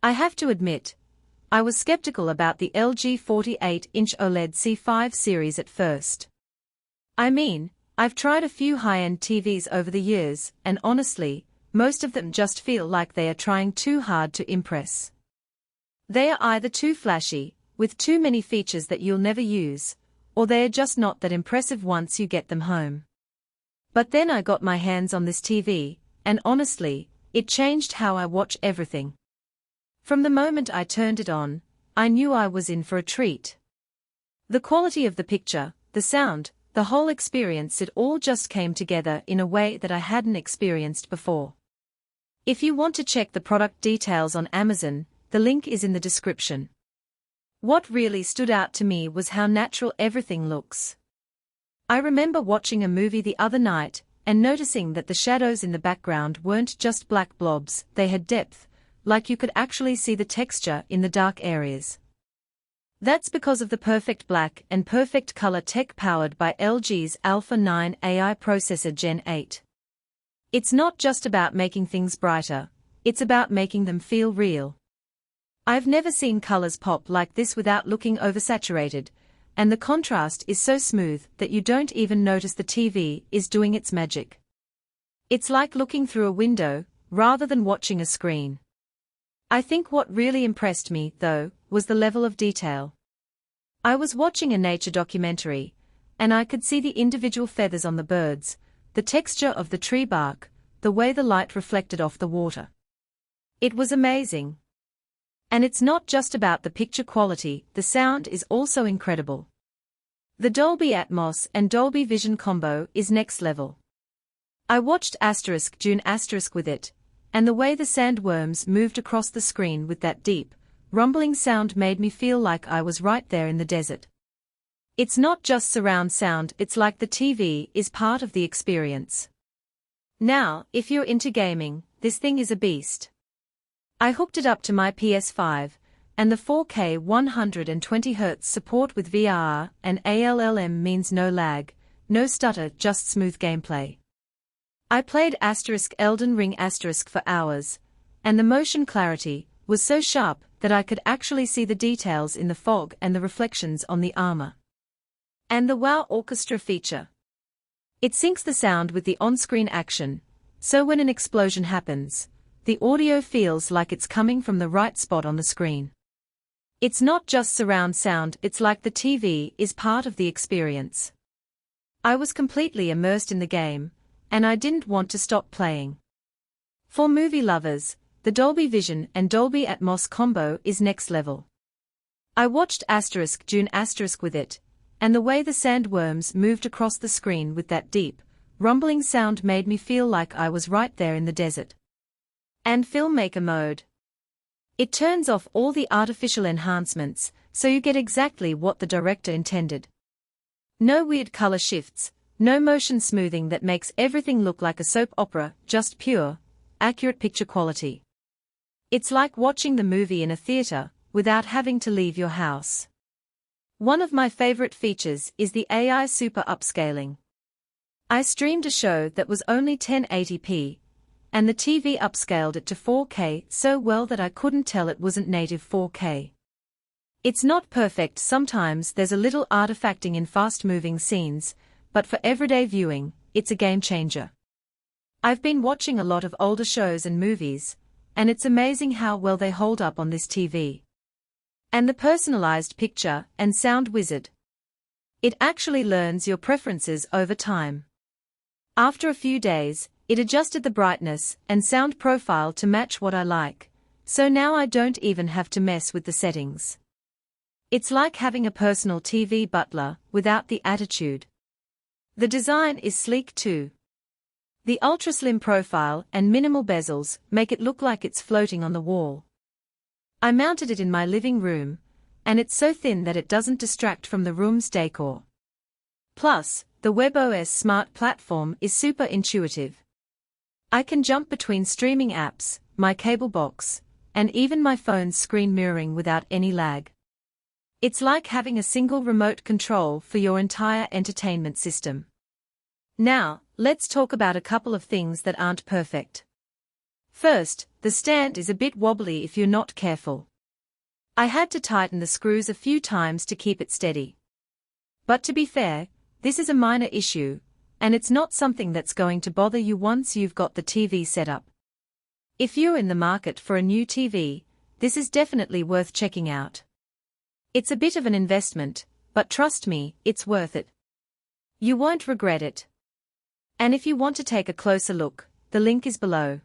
I have to admit, I was skeptical about the LG 48-inch OLED C5 series at first. I mean, I've tried a few high-end TVs over the years, and honestly, most of them just feel like they are trying too hard to impress. They are either too flashy, with too many features that you'll never use, or they are just not that impressive once you get them home. But then I got my hands on this TV, and honestly, it changed how I watch everything. From the moment I turned it on, I knew I was in for a treat. The quality of the picture, the sound, the whole experience, it all just came together in a way that I hadn't experienced before. If you want to check the product details on Amazon, the link is in the description. What really stood out to me was how natural everything looks. I remember watching a movie the other night, and noticing that the shadows in the background weren't just black blobs, they had depth, like you could actually see the texture in the dark areas. That's because of the perfect black and perfect color tech powered by LG's Alpha 9 AI processor Gen 8. It's not just about making things brighter, it's about making them feel real. I've never seen colors pop like this without looking oversaturated, and the contrast is so smooth that you don't even notice the TV is doing its magic. It's like looking through a window, rather than watching a screen. I think what really impressed me, though, was the level of detail. I was watching a nature documentary, and I could see the individual feathers on the birds, the texture of the tree bark, the way the light reflected off the water. It was amazing. And it's not just about the picture quality, the sound is also incredible. The Dolby Atmos and Dolby Vision combo is next level. I watched Dune with it, and the way the sandworms moved across the screen with that deep, rumbling sound made me feel like I was right there in the desert. It's not just surround sound, it's like the TV is part of the experience. Now, if you're into gaming, this thing is a beast. I hooked it up to my PS5, and the 4K 120Hz support with VRR and ALLM means no lag, no stutter, just smooth gameplay. I played Elden Ring for hours, and the motion clarity was so sharp that I could actually see the details in the fog and the reflections on the armor. And the Wow Orchestra feature. It syncs the sound with the on-screen action, so when an explosion happens, the audio feels like it's coming from the right spot on the screen. It's not just surround sound, it's like the TV is part of the experience. I was completely immersed in the game, and I didn't want to stop playing. For movie lovers, the Dolby Vision and Dolby Atmos combo is next level. I watched Dune with it, and the way the sandworms moved across the screen with that deep, rumbling sound made me feel like I was right there in the desert. And Filmmaker Mode. It turns off all the artificial enhancements, so you get exactly what the director intended. No weird color shifts, no motion smoothing that makes everything look like a soap opera, just pure, accurate picture quality. It's like watching the movie in a theater, without having to leave your house. One of my favorite features is the AI super upscaling. I streamed a show that was only 1080p, and the TV upscaled it to 4K so well that I couldn't tell it wasn't native 4K. It's not perfect, sometimes there's a little artifacting in fast-moving scenes, but for everyday viewing, it's a game changer. I've been watching a lot of older shows and movies, and it's amazing how well they hold up on this TV. And the personalized picture and sound wizard. It actually learns your preferences over time. After a few days, it adjusted the brightness and sound profile to match what I like, so now I don't even have to mess with the settings. It's like having a personal TV butler without the attitude. The design is sleek too. The ultra-slim profile and minimal bezels make it look like it's floating on the wall. I mounted it in my living room, and it's so thin that it doesn't distract from the room's decor. Plus, the WebOS smart platform is super intuitive. I can jump between streaming apps, my cable box, and even my phone's screen mirroring without any lag. It's like having a single remote control for your entire entertainment system. Now, let's talk about a couple of things that aren't perfect. First, The stand is a bit wobbly if you're not careful. I had to tighten the screws a few times to keep it steady. But to be fair, this is a minor issue, and it's not something that's going to bother you once you've got the TV set up. If you're in the market for a new TV, this is definitely worth checking out. It's a bit of an investment, but trust me, it's worth it. You won't regret it. And if you want to take a closer look, the link is below.